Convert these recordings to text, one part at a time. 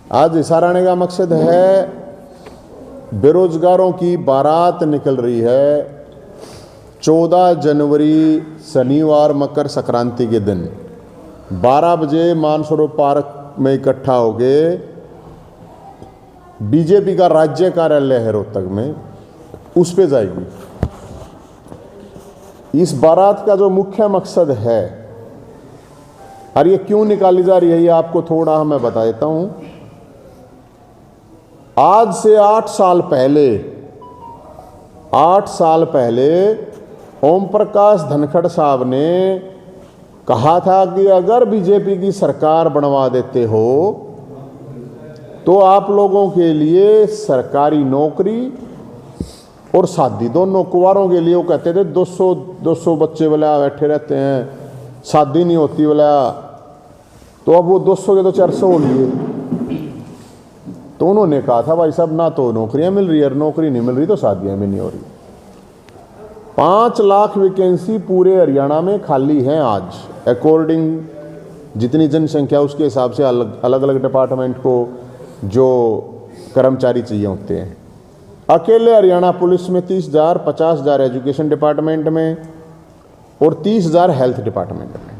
आज हिसार आने का मकसद है, बेरोजगारों की बारात निकल रही है 14 जनवरी शनिवार मकर संक्रांति के दिन 12 बजे मानसरोवर पार्क में इकट्ठा हो गए। बीजेपी का राज्य कार्यालय है रोहतक में, उस पे जाएगी। इस बारात का जो मुख्य मकसद है और ये क्यों निकाली जा रही है, ये आपको थोड़ा मैं बता देता हूं। आज से 8 साल पहले ओम प्रकाश धनखड़ साहब ने कहा था कि अगर बीजेपी की सरकार बनवा देते हो तो आप लोगों के लिए सरकारी नौकरी और शादी दोनों, कुंवारों के लिए वो कहते थे 200 बच्चे वाला बैठे रहते हैं, शादी नहीं होती वाला, तो अब वो 200 के तो 400 हो लिए। तो उन्होंने कहा था भाई साहब, ना तो नौकरियां मिल रही है, नौकरी नहीं मिल रही तो शादियां भी नहीं हो रही। 5 लाख वैकेंसी पूरे हरियाणा में खाली हैं आज, अकॉर्डिंग जितनी जनसंख्या उसके हिसाब से अलग अलग डिपार्टमेंट को जो कर्मचारी चाहिए होते हैं। अकेले हरियाणा पुलिस में 30,000, 50,000 एजुकेशन डिपार्टमेंट में और 30,000 हेल्थ डिपार्टमेंट में।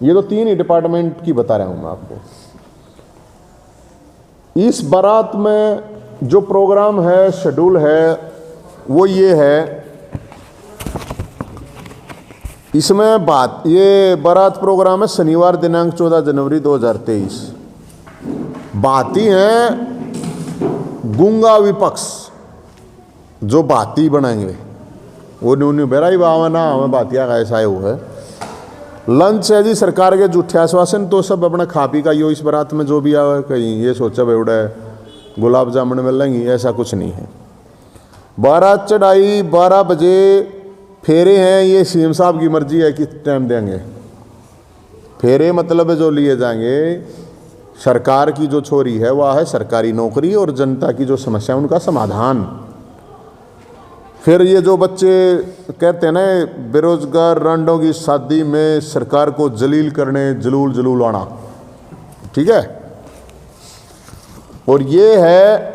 ये तो 3 ही डिपार्टमेंट की बता रहा हूं मैं आपको। इस बारात में जो प्रोग्राम है, शेड्यूल है, वो ये है। इसमें ये बारात प्रोग्राम है शनिवार दिनांक 14 जनवरी 2023। बाती हैं गूंगा विपक्ष, जो बाती बनाएंगे वो न्यू बेराई बावना हमें बातिया का ऐसा वो है। लंच है जी सरकार के झूठे आश्वासन, तो सब अपना खा पी का यो इस बारात में जो भी आवे, कहीं ये सोचा बेवड़ा गुलाब जामुन मिलेंगी, ऐसा कुछ नहीं है। बारात चढ़ाई 12 बजे, फेरे हैं, ये सीएम साहब की मर्जी है किस टाइम देंगे फेरे, मतलब जो लिए जाएंगे सरकार की जो छोरी है वह है सरकारी नौकरी और जनता की जो समस्या उनका समाधान। फिर ये जो बच्चे कहते हैं ना बेरोजगार रांडों की शादी में सरकार को जलील करने, जलूल आना, ठीक है। और ये है,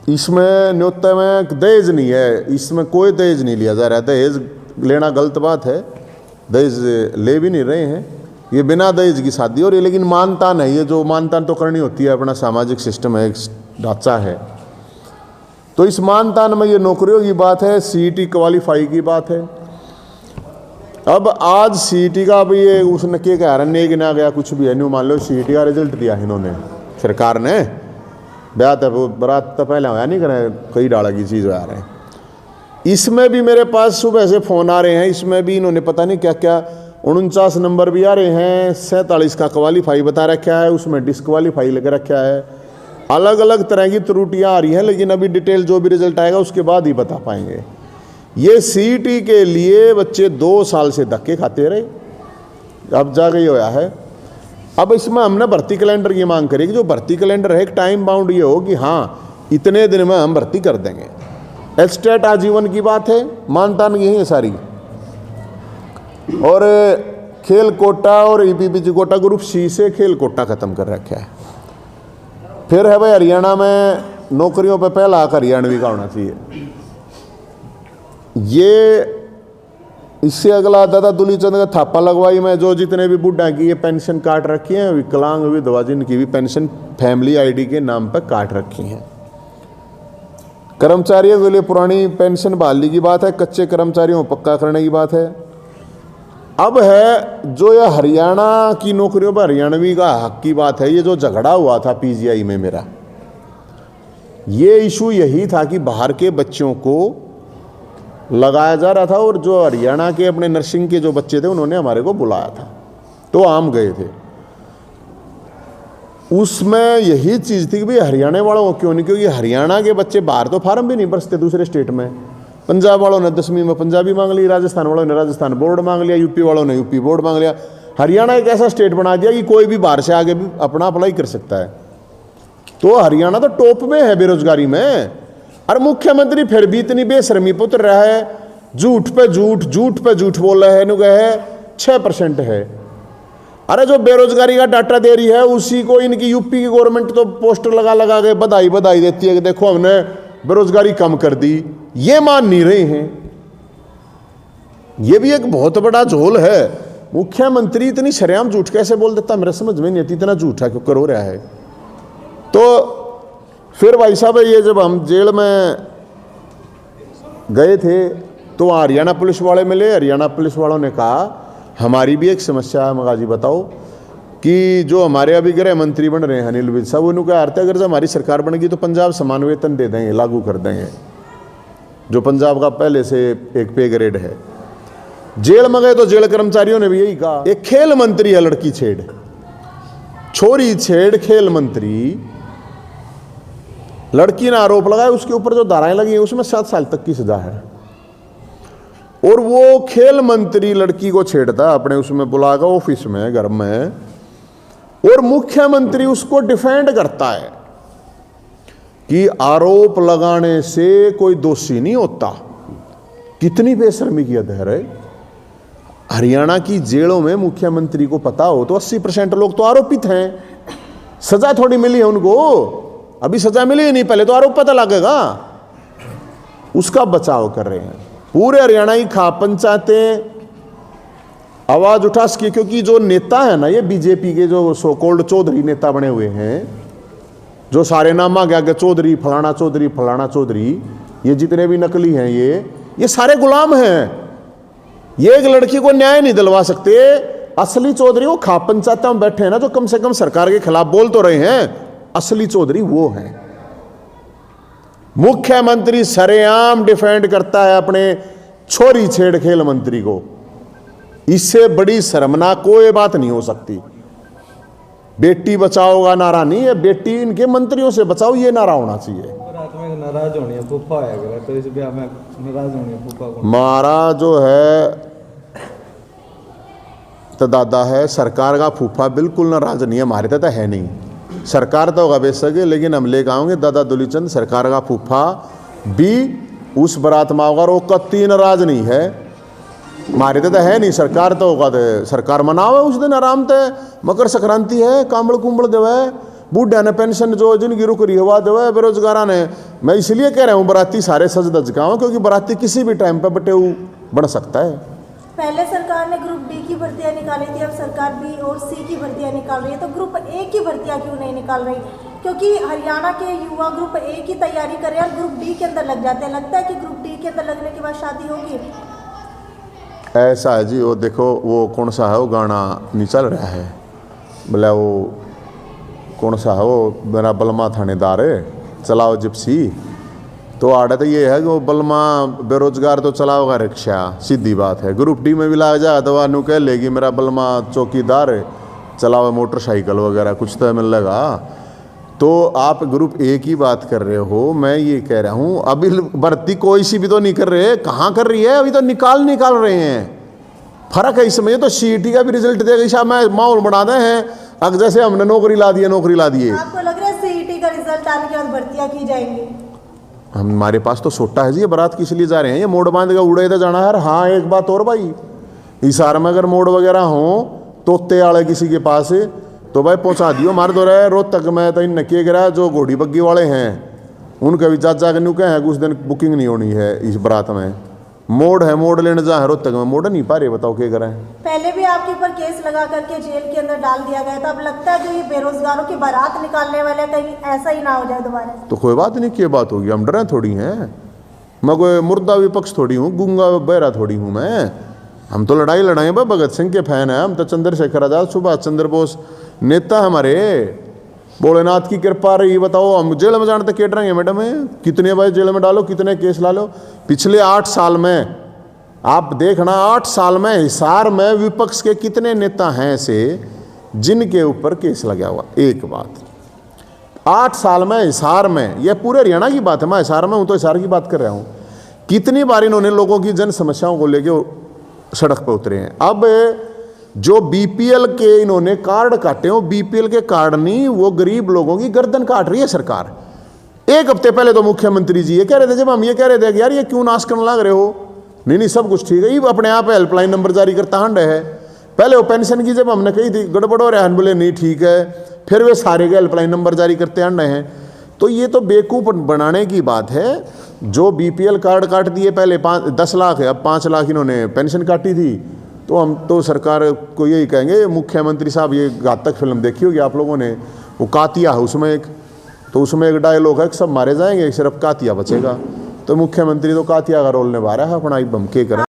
इसमें न्योता में दहेज नहीं है, इसमें कोई दहेज नहीं लिया जा रहा है। दहेज लेना गलत बात है, दहेज ले भी नहीं रहे हैं, ये बिना दहेज की शादी हो रही है। लेकिन मानतान है, ये जो मानतान तो करनी होती है, अपना सामाजिक सिस्टम है, एक ढांचा है। तो इस मानतान में ये नौकरियों की बात है, सीईटी क्वालिफाई की बात है। अब आज सीईटी का भी ये उसने क्या कह रहा है, ना गया कुछ भी है, न्यू मान लो सीईटी का रिजल्ट दिया इन्होंने, सरकार ने ब्याह तो बरात तो पहले होया नहीं करे, कई डाला की चीज़ आ रहे हैं। इसमें भी मेरे पास सुबह से फ़ोन आ रहे हैं, इसमें भी इन्होंने पता नहीं क्या क्या 49 नंबर भी आ रहे हैं, 47 का क्वालिफाई बता रखा है, उसमें डिस्क्वालीफाई लग रखा है। अलग अलग तरह की त्रुटियां आ रही हैं, लेकिन अभी डिटेल जो भी रिजल्ट आएगा उसके बाद ही बता पाएंगे। ये सीईटी के लिए बच्चे 2 साल से धक्के खाते रहे, अब जाके होया है। अब इसमें हमने भर्ती कैलेंडर की मांग करी कि जो भर्ती कैलेंडर है एक टाइम बाउंड ये हो कि हाँ इतने दिन में हम भर्ती कर देंगे। एस्टेट आजीवन की बात है, मानतान यही है सारी। और खेल कोटा और ईपीपीजी कोटा ग्रुप सी से खेल कोटा खत्म कर रखा है। फिर है भाई हरियाणा में नौकरियों पे पहला हक हरियाणवी का होना चाहिए। ये इससे अगला दादा दुलीचंद का थापा लगवाई में जो जितने भी बुढ़ा की ये पेंशन काट रखी है, विकलांग विधवा जिनकी भी पेंशन फैमिली आईडी के नाम पर काट रखी है। कर्मचारियों के लिए पुरानी पेंशन बहाली की बात है, कच्चे कर्मचारियों को पक्का करने की बात है। अब है जो ये हरियाणा की नौकरियों पर हरियाणवी का हक की बात है। ये जो झगड़ा हुआ था पीजीआई में मेरा, ये इशू यही था कि बाहर के बच्चों को लगाया जा रहा था और जो हरियाणा के अपने नर्सिंग के जो बच्चे थे उन्होंने हमारे को बुलाया था, तो हम गए थे। उसमें यही चीज़ थी कि भाई हरियाणा वालों को क्यों नहीं, क्योंकि हरियाणा के बच्चे बाहर तो फार्म भी नहीं भरते दूसरे स्टेट में। पंजाब वालों ने 10वीं में पंजाबी मांग ली, राजस्थान वालों ने राजस्थान बोर्ड मांग लिया, यूपी वालों ने यूपी बोर्ड मांग लिया। हरियाणा एक ऐसा स्टेट बना दिया कि कोई भी बाहर से आगे भी अपना अप्लाई कर सकता है। तो हरियाणा तो टॉप में है बेरोजगारी में, और मुख्यमंत्री फिर भी इतनी बेशर्मी पे उतर रहा है, झूठ पे झूठ बोल रहा है। नु कहे 6% है। अरे जो बेरोजगारी का डाटा दे रही है उसी को इनकी यूपी की गवर्नमेंट तो पोस्टर लगा लगा के बधाई बधाई देती है कि देखो हमने बेरोजगारी कम कर दी। ये मान नहीं रहे हैं। ये भी एक बहुत बड़ा झोल है। मुख्यमंत्री इतनी शरेआम झूठ कैसे बोल देता, मेरे समझ में नहीं आती। इतना झूठा क्यों कर हो रहा है। तो फिर भाई साहब ये जब हम जेल में गए थे तो हरियाणा पुलिस वाले मिले। हरियाणा पुलिस वालों ने कहा हमारी भी एक समस्या है मगाजी बताओ कि जो हमारे अभी गृह मंत्री बन रहे हैं अनिल विज साहब, उन्होंने कहा अर्थ अगर जब हमारी सरकार बनेगी तो पंजाब समान वेतन दे देंगे, लागू कर देंगे, जो पंजाब का पहले से एक पे ग्रेड है। जेल में गए तो जेल कर्मचारियों ने भी यही कहा। एक खेल मंत्री है लड़की छेड़, छोरी छेड़ खेल मंत्री, लड़की ने आरोप लगाया, उसके ऊपर जो धाराएं लगी हैं उसमें 7 साल तक की सजा है। और वो खेल मंत्री लड़की को छेड़ता अपने उसमें बुलाकर ऑफिस में, घर में, और मुख्यमंत्री उसको डिफेंड करता है कि आरोप लगाने से कोई दोषी नहीं होता। कितनी बेशर्मी की हद है। हरियाणा की जेलों में मुख्यमंत्री को पता हो तो 80% लोग तो आरोपित हैं, सजा थोड़ी मिली है उनको, अभी सजा मिली ही नहीं, पहले तो आरोप पता लगेगा। उसका बचाव कर रहे हैं। पूरे हरियाणा की खाप पंचायतें आवाज उठा सके, क्योंकि जो नेता है ना, ये बीजेपी के जो सो कॉल्ड चौधरी नेता बने हुए हैं, जो सारे नाम आ गया चौधरी फलाना चौधरी फलाना चौधरी, ये जितने भी नकली हैं ये सारे गुलाम हैं। ये एक लड़की को न्याय नहीं दिलवा सकते। असली चौधरी वो खाप पंचायतों में बैठे हैं ना, जो कम से कम सरकार के खिलाफ बोल तो रहे हैं, असली चौधरी वो हैं। मुख्यमंत्री सरेआम डिफेंड करता है अपने छोरी छेड़ खेल मंत्री को। इससे बड़ी शर्मनाक कोई बात नहीं हो सकती। बेटी बचाओ का नारा नहीं है, बेटी इनके मंत्रियों से बचाओ, ये नारा होना चाहिए। रात में नाराज होनी है फूफा है, तो इस ब्याह में नाराज होनी है फूफा को। मारा जो है तो दादा है, सरकार का फूफा बिल्कुल नाराज नहीं है, हमारे तो है नहीं। सरकार तो होगा बेशक, लेकिन हम लेकर आएंगे दादा दुलीचंद सरकार का फूफा भी उस बारात में होगा, वो कत्ती नाराज नहीं है, हमारे तो है नहीं। सरकार तो होगा तो सरकार मनावे उस दिन आराम से, मकर संक्रांति है, कांबड़ कुंबड़ देवे, बूढ़ा ने पेंशन जो जिनकी रुक रही हुआ देवे, बेरोजगारा ने। मैं इसलिए कह रहा हूँ बराती सारे सज धज का, क्योंकि बराती किसी भी टाइम पे बटे बन सकता है। पहले सरकार ने ग्रुप डी की भर्तियां निकाली थी, अब सरकार बी और सी की भर्तियां निकाल रही है, तो ग्रुप ए की भर्तियां क्यों नहीं निकाल रही? क्योंकि हरियाणा के युवा ग्रुप ए की तैयारी कर रहे हैं, ग्रुप डी के अंदर लग जाते हैं। लगता है कि ग्रुप डी के अंदर लगने के बाद शादी होगी। ऐसा है जी, वो देखो वो कौन सा है, वो गाना नहीं चल रहा है, बोला वो कौन सा है, वो मेरा बलमा थानेदार है, चलाओ जिप्सी। तो आदत ये है कि वो बलमा बेरोजगार तो चलाओगा रिक्शा, सीधी बात है। ग्रुप डी में भी ला जाए तो वानू कह लेगी मेरा बलमा चौकीदार है, चलाओ मोटरसाइकिल वगैरह कुछ तो मिलेगा। तो आप ग्रुप ए की बात कर रहे हो, मैं ये कह रहा हूँ अभी भर्ती कोई सी भी तो नहीं कर रहे। कहाँ कर रही है? अभी तो निकाल रहे हैं। फर्क है इसमें। तो सीईटी का भी रिजल्ट देगा, शायद मैं माहौल बना दे हैं अब, जैसे हमने नौकरी ला दिए। आपको लग रहा है सीईटी का रिजल्ट आने के बाद भर्तियां की जाएंगी? हमारे पास तो सोटा है जी, ये बारात किस लिए जा रहे हैं? ये मोड़ बांध का उड़े तो जाना है। हाँ एक बात और भाई, इशार में अगर मोड़ वगैरह हो तोते वाले किसी के पास तो भाई पहुंचा दियो। मार दो रहे रोहतक में तो इन नकिए गिरा, जो घोड़ी बग्गी वाले हैं उनके भी चाचा के नुके हैं, कुछ दिन बुकिंग नहीं होनी है इस बारात में। मोड़ है, मोड़ लेने जा है रोहतक में, मोड़ नहीं पा रहे, बताओ क्या करें। पहले भी आपके ऊपर केस लगा करके जेल के अंदर डाल दिया गया था। अब लगता है जो ये बेरोजगारों की बारात निकालने वाले कहीं ऐसा ही ना हो जाए दोबारा। तो कोई बात नहीं, क्या बात होगी, हम डरे थोड़ी हैं। मैं कोई मुर्दा विपक्ष थोड़ी हूँ, गूंगा बहरा थोड़ी हूँ मैं। हम तो लड़ाई भाई, भगत सिंह के फैन हैं हम तो, चंद्रशेखर आजाद, सुभाष चंद्र बोस नेता हमारे। भोलेनाथ की कृपा रही। बताओ हम जेल में जाने तक केट रहे हैं मैडम, कितने भाई जेल में डालो, कितने केस ला लो। पिछले 8 साल में आप देखना, 8 साल में हिसार में विपक्ष के कितने नेता हैं ऐसे जिनके ऊपर केस लगा हुआ। एक बात 8 साल में हिसार में, यह पूरे हरियाणा की बात है, मैं हिसार में हूँ तो हिसार की बात कर रहा हूँ। कितनी बार इन्होंने लोगों की जन समस्याओं को लेकर सड़क पर उतरे हैं। अब जो बीपीएल के इन्होंने कार्ड काटे हो, बीपीएल के कार्ड नहीं, वो गरीब लोगों की गर्दन काट रही है सरकार। 1 हफ्ते पहले तो मुख्यमंत्री जी ये कह रहे थे, जब हम ये कह रहे थे कि यार ये क्यों नाश करने लग रहे हो, नहीं सब कुछ ठीक है, ये अपने आप हेल्पलाइन नंबर जारी करता हंड है। पहले वो पेंशन की जब हमने कही थी गड़बड़ हो रहा है, बोले नहीं ठीक है, फिर वे सारे के हेल्पलाइन नंबर जारी करते आन रहे हैं। तो ये तो बेवकूफ़ बनाने की बात है। जो बीपीएल कार्ड काट दिए पहले 10 लाख है, अब 5 लाख इन्होंने पेंशन काटी थी। तो हम तो सरकार को यही कहेंगे, मुख्यमंत्री साहब ये घातक फिल्म देखी होगी आप लोगों ने, वो कातिया है उसमें एक, तो उसमें एक डायलॉग है कि सब मारे जाएंगे सिर्फ कातिया बचेगा। तो मुख्यमंत्री तो कातिया का रोल निभा रहा है अपना, एक बम के करें।